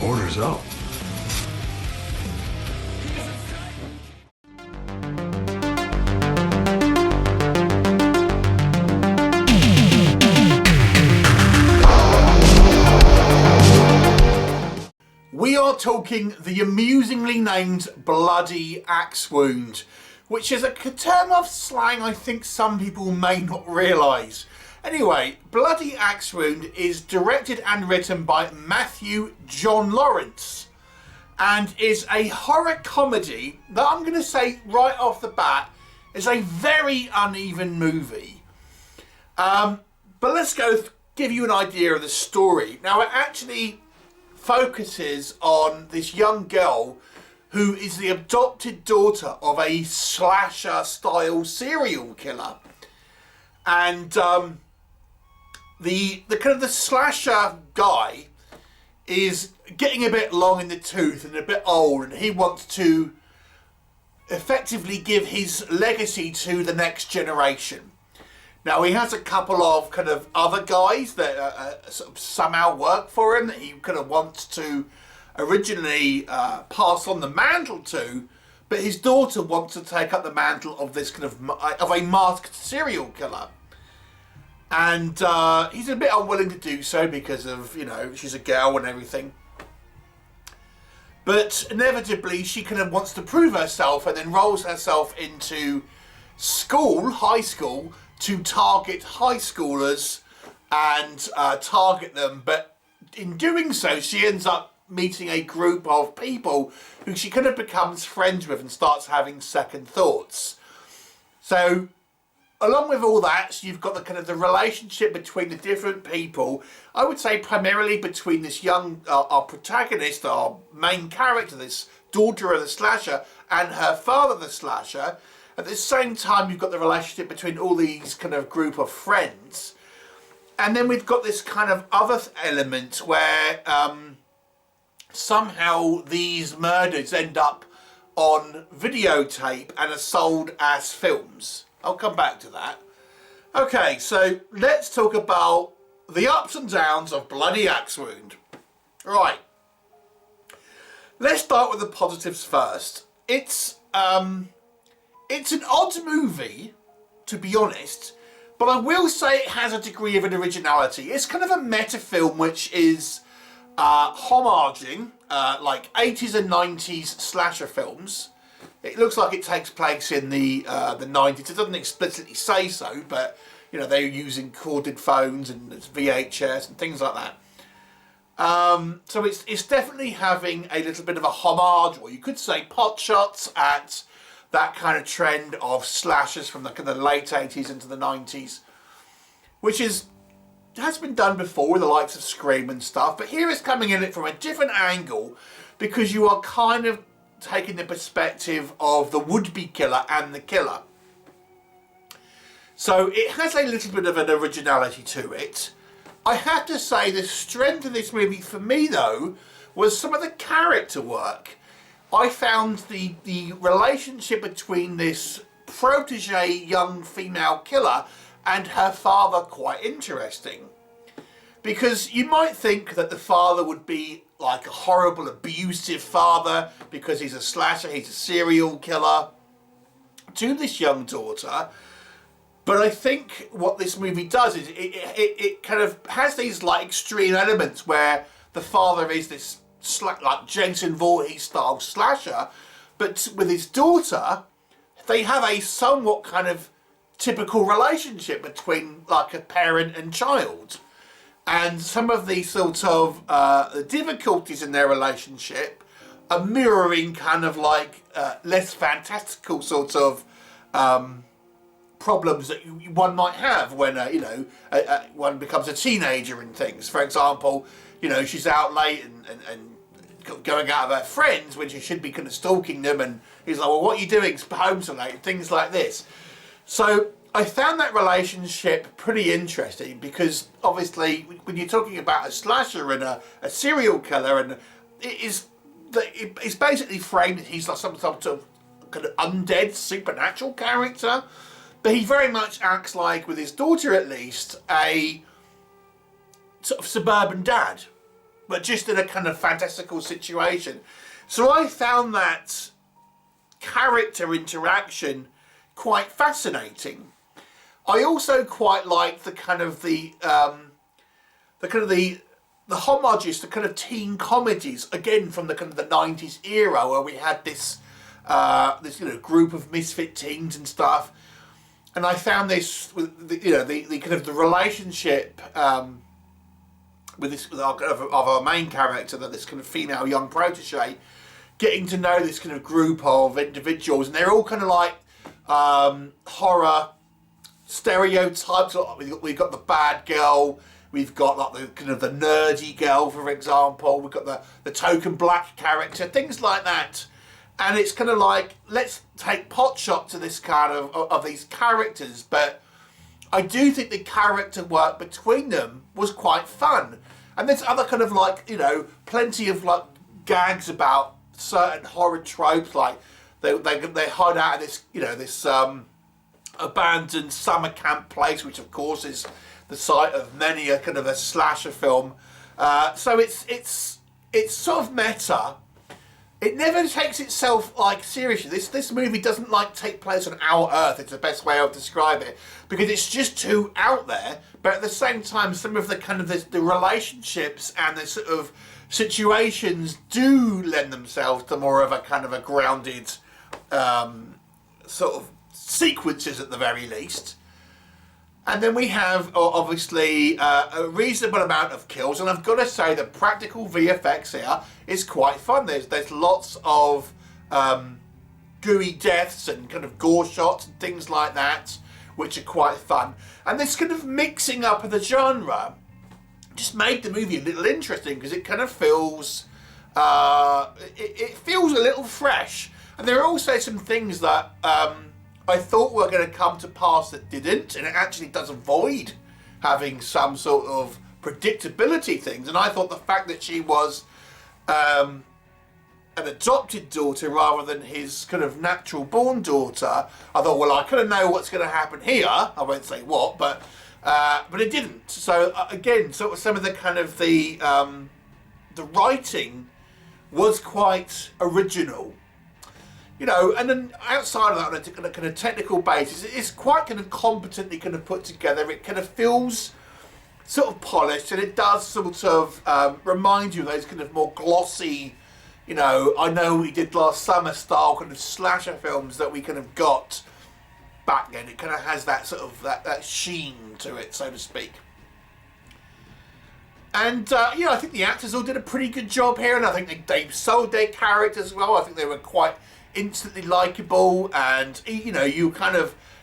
Orders up. We are talking the amusingly named Bloody Axe Wound, which is a term of slang I think some people may not realise. Anyway, Bloody Axe Wound is directed and written by Matthew John Lawrence and is a horror comedy that I'm going to say right off the bat is a very uneven movie. But let's go give you an idea of the story. Now, it actually focuses on this young girl who is the adopted daughter of a slasher style serial killer, and the kind of the slasher guy is getting a bit long in the tooth and a bit old, and he wants to effectively give his legacy to the next generation. Now, he has a couple of kind of other guys that sort of somehow work for him that he kind of wants to originally pass on the mantle to, but his daughter wants to take up the mantle of this kind of a masked serial killer. And he's a bit unwilling to do so because of, you know, she's a girl and everything. But inevitably, she kind of wants to prove herself and then rolls herself into school, high school, to target high schoolers and target them. But in doing so, she ends up meeting a group of people who she kind of becomes friends with and starts having second thoughts. So along with all that, you've got the kind of the relationship between the different people. I would say primarily between this young, our protagonist, our main character, this daughter of the slasher, and her father, the slasher. At the same time, you've got the relationship between all these kind of group of friends. And then we've got this kind of other element where somehow these murders end up on videotape and are sold as films. I'll come back to that. Okay, so let's talk about the ups and downs of Bloody Axe Wound. Right. Let's start with the positives first. It's an odd movie, to be honest, but I will say it has a degree of an originality. It's kind of a meta film which is homaging like 80s and 90s slasher films. It looks like it takes place in the 90s. It doesn't explicitly say so, but you know, they're using corded phones and it's VHS and things like that. So it's definitely having a little bit of a homage, or you could say pot shots at that kind of trend of slashers from the kind of late 80s into the 90s, which has been done before with the likes of Scream and stuff, but here it's coming in it from a different angle because you are kind of taking the perspective of the would-be killer and the killer. So it has a little bit of an originality to it. I have to say the strength of this movie for me though was some of the character work. I found the relationship between this protege young female killer and her father quite interesting. Because you might think that the father would be like a horrible, abusive father because he's a slasher, he's a serial killer to this young daughter. But I think what this movie does is it kind of has these like extreme elements where the father is this like Jason Voorhees style slasher, but with his daughter, they have a somewhat kind of typical relationship between like a parent and child. And some of the sort of the difficulties in their relationship are mirroring kind of like less fantastical sort of problems that one might have when you know one becomes a teenager and things. For example, you know, she's out late and going out with her friends when she should be kind of stalking them, and he's like, well, what are you doing home so late? Things like this. So I found that relationship pretty interesting because obviously when you're talking about a slasher and a serial killer, and it's basically framed that he's like some sort of kind of undead supernatural character, but he very much acts like, with his daughter at least, a sort of suburban dad, but just in a kind of fantastical situation. So I found that character interaction quite fascinating. I also quite like the kind of the homages to kind of teen comedies, again from the kind of the 90s era, where we had this group of misfit teens and stuff. And I found this with the kind of the relationship with our main character, that this kind of female young protege, getting to know this kind of group of individuals, and they're all kind of like horror stereotypes. We've got the bad girl, we've got like the kind of the nerdy girl, for example, we've got the token black character, things like that. And it's kind of like, let's take pot shots to this kind of these characters, but I do think the character work between them was quite fun. And there's other kind of like, plenty of like gags about certain horror tropes, like they hide out of this, this abandoned summer camp place, which of course is the site of many a kind of a slasher film. So it's sort of meta. It never takes itself like seriously. This movie doesn't like take place on our Earth. It's the best way I'll describe it, because it's just too out there. But at the same time, some of the kind of the relationships and the sort of situations do lend themselves to more of a kind of a grounded sort of sequences at the very least. And then we have, obviously, a reasonable amount of kills. And I've got to say, the practical VFX here is quite fun. There's lots of gooey deaths and kind of gore shots and things like that, which are quite fun. And this kind of mixing up of the genre just made the movie a little interesting, because it kind of feels, it feels a little fresh. And there are also some things that I thought were going to come to pass that didn't, and it actually does avoid having some sort of predictability things. And I thought the fact that she was an adopted daughter rather than his kind of natural born daughter, I thought, well, I kind of know what's going to happen here. I won't say what, but it didn't. So again, sort of some of the kind of the writing was quite original. And then outside of that, on a kind of technical basis, it's quite kind of competently kind of put together. It kind of feels sort of polished, and it does sort of remind you of those kind of more glossy, I know we did last summer style kind of slasher films that we kind of got back then. It kind of has that sort of that sheen to it, so to speak. And I think the actors all did a pretty good job here, and I think they sold their characters well. I think they were quite instantly likable, and you're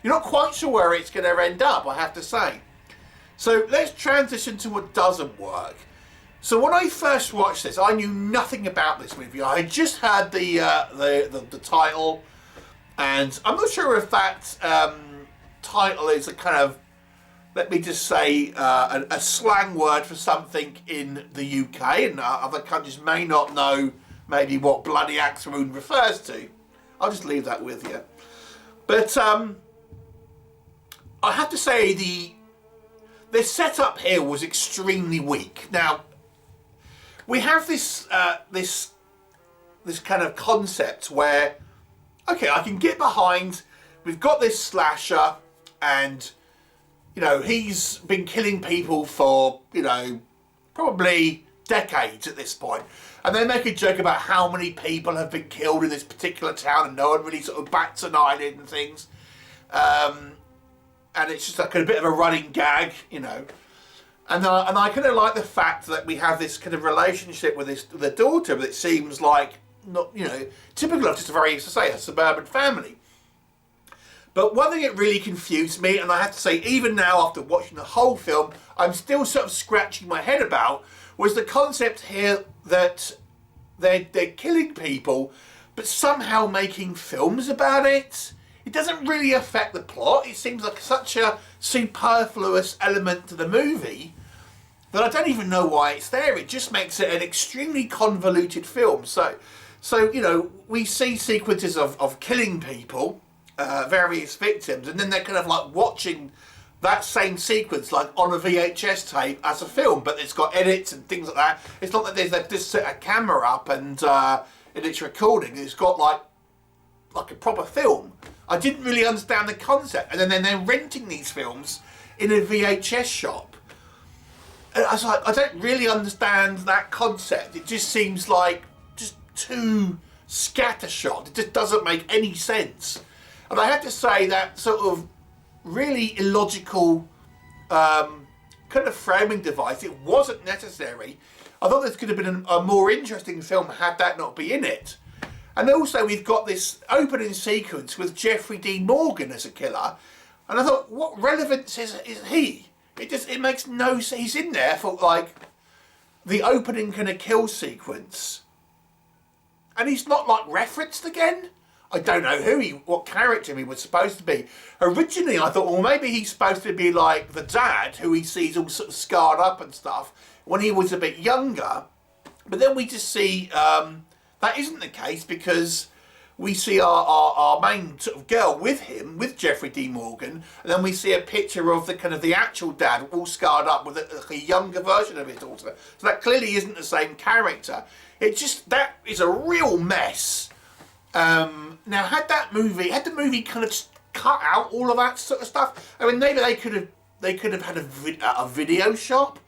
not quite sure where it's going to end up, I have to say. So let's transition to what doesn't work. So when I first watched this, I knew nothing about this movie. I had just heard the title, and I'm not sure if that title is a kind of, let me just say, a slang word for something in the UK, and other countries may not know maybe what Bloody Axe Wound refers to. I'll just leave that with you. But I have to say the setup here was extremely weak. Now, we have this kind of concept where, okay, I can get behind, we've got this slasher, and he's been killing people for probably decades at this point. And they make a joke about how many people have been killed in this particular town, and no one really sort of bats an eyelid and things. And it's just like a bit of a running gag, And I kind of like the fact that we have this kind of relationship with the daughter, but it seems like not, typical of just a very, as I say, a suburban family. But one thing that really confused me, and I have to say, even now after watching the whole film, I'm still sort of scratching my head about, was the concept here that they're killing people, but somehow making films about it. It doesn't really affect the plot. It seems like such a superfluous element to the movie that I don't even know why it's there. It just makes it an extremely convoluted film. So we see sequences of killing people, various victims, and then they're kind of like watching that same sequence like on a VHS tape as a film, but it's got edits and things like that. It's not that they've just set a camera up and it's recording. It's got like a proper film. I didn't really understand the concept, and then they're renting these films in a VHS shop. And I was like, I don't really understand that concept. It just seems like just too scattershot. It just doesn't make any sense. And I have to say that sort of really illogical kind of framing device, it wasn't necessary. I thought this could have been a more interesting film had that not be in it. And also we've got this opening sequence with Jeffrey Dean Morgan as a killer, and I thought, what relevance is he? It makes no sense. He's in there for like the opening kind of kill sequence, and he's not like referenced again. I don't know what character he was supposed to be. Originally I thought, well, maybe he's supposed to be like the dad who he sees all sort of scarred up and stuff when he was a bit younger. But then we just see that isn't the case, because we see our main sort of girl with him, with Jeffrey D. Morgan, and then we see a picture of the kind of the actual dad all scarred up with a younger version of his daughter. So that clearly isn't the same character. That is a real mess. Now, had the movie kind of cut out all of that sort of stuff, I mean, maybe they could have had a video shop,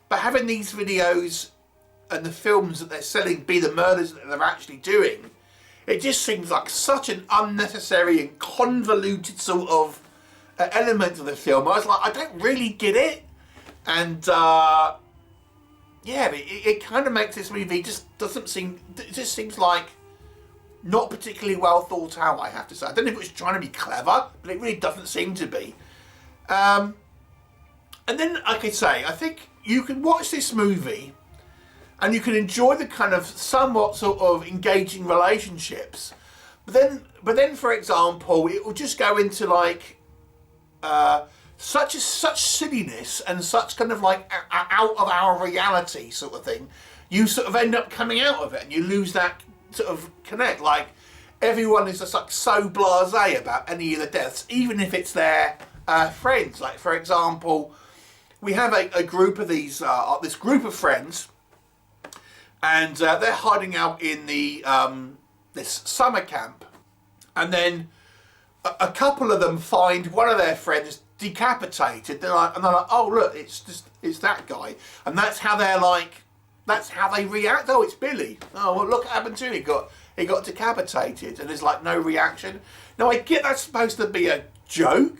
but having these videos and the films that they're selling be the murders that they're actually doing, it just seems like such an unnecessary and convoluted sort of element of the film. I was like, I don't really get it, and yeah, it kind of makes this movie it just seems like not particularly well thought out, I have to say. I don't know if it was trying to be clever, but it really doesn't seem to be. And then, like I say, I think you can watch this movie and you can enjoy the kind of somewhat sort of engaging relationships. But then, for example, it will just go into like such silliness and such kind of like out of our reality sort of thing. You sort of end up coming out of it and you lose that sort of connect. Like, everyone is just like so blasé about any of the deaths, even if it's their friends. Like, for example, we have a group of these this group of friends, and they're hiding out in the this summer camp, and then a couple of them find one of their friends decapitated. They're like, oh look, it's that guy, and that's how they react. Oh, it's Billy. Oh, well, look what happened to him. He got decapitated, and there's like no reaction. Now, I get that's supposed to be a joke,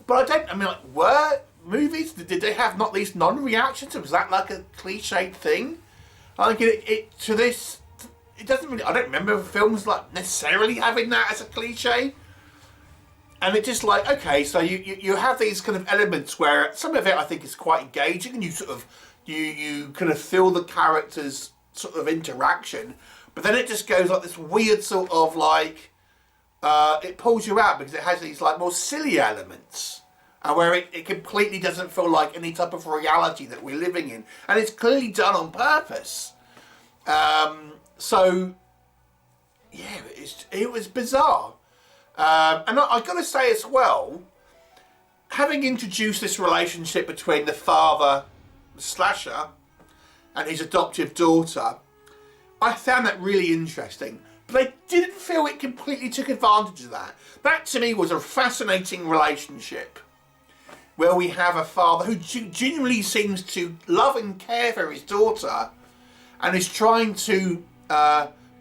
but I mean, like, were movies, did they have not least non-reactions? Was that like a cliched thing? I think it doesn't really, I don't remember films like necessarily having that as a cliche. And it's just like, okay, so you have these kind of elements where some of it I think is quite engaging, and you sort of, you kind of feel the characters' sort of interaction, but then it just goes like this weird sort of like, it pulls you out because it has these like more silly elements, where it completely doesn't feel like any type of reality that we're living in, and it's clearly done on purpose. So yeah, it was bizarre, and I've got to say as well, having introduced this relationship between the father, the slasher, and his adoptive daughter, I found that really interesting, but I didn't feel it completely took advantage of that. That to me was a fascinating relationship, where we have a father who genuinely seems to love and care for his daughter, and is trying to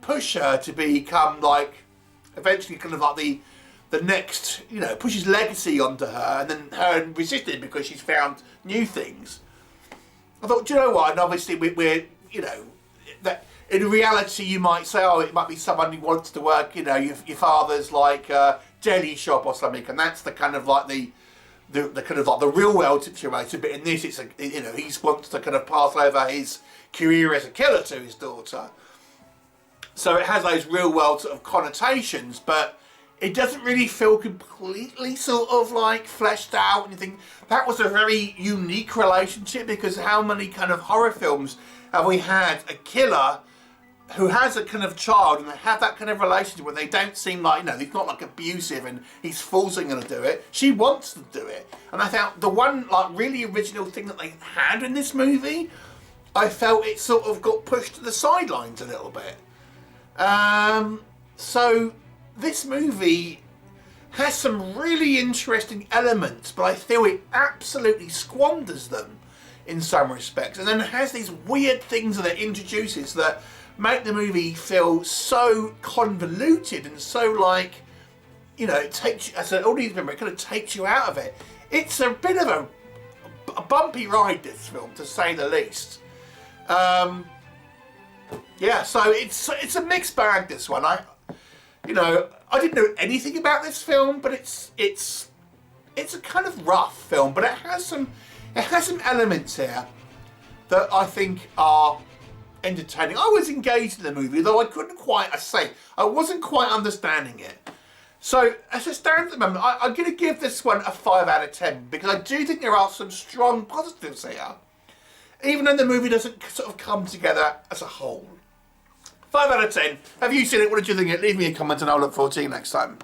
push her to become like, eventually kind of like the next, you know, push his legacy onto her, and then her resisting because she's found new things. I thought, do you know what? And obviously we're you know, that in reality you might say, oh, it might be someone who wants to work, you know, your father's like a deli shop or something, and that's the kind of like the kind of like the real world situation. But in this, it's you know, he wants to kind of pass over his career as a killer to his daughter. So it has those real world sort of connotations, but it doesn't really feel completely sort of like fleshed out. And you think that was a very unique relationship, because how many kind of horror films have we had a killer who has a kind of child, and they have that kind of relationship where they don't seem like, you know, he's not like abusive and he's forcing her to do it. She wants to do it. And I felt the one like really original thing that they had in this movie, I felt it sort of got pushed to the sidelines a little bit. So this movie has some really interesting elements, but I feel it absolutely squanders them in some respects. And then it has these weird things that it introduces that make the movie feel so convoluted and so like, you know, it takes you, as an audience member, it kind of takes you out of it. It's a bit of a bumpy ride, this film, to say the least. Yeah, so it's a mixed bag, this one. I didn't know anything about this film, but it's a kind of rough film, but it has some elements here that I think are entertaining. I was engaged in the movie, though I couldn't quite, I wasn't quite understanding it. So as it stands at the moment, I'm going to give this one a 5 out of 10 because I do think there are some strong positives here, even though the movie doesn't sort of come together as a whole. 5 out of 10. Have you seen it? What did you think of it? Leave me a comment and I'll look forward to you next time.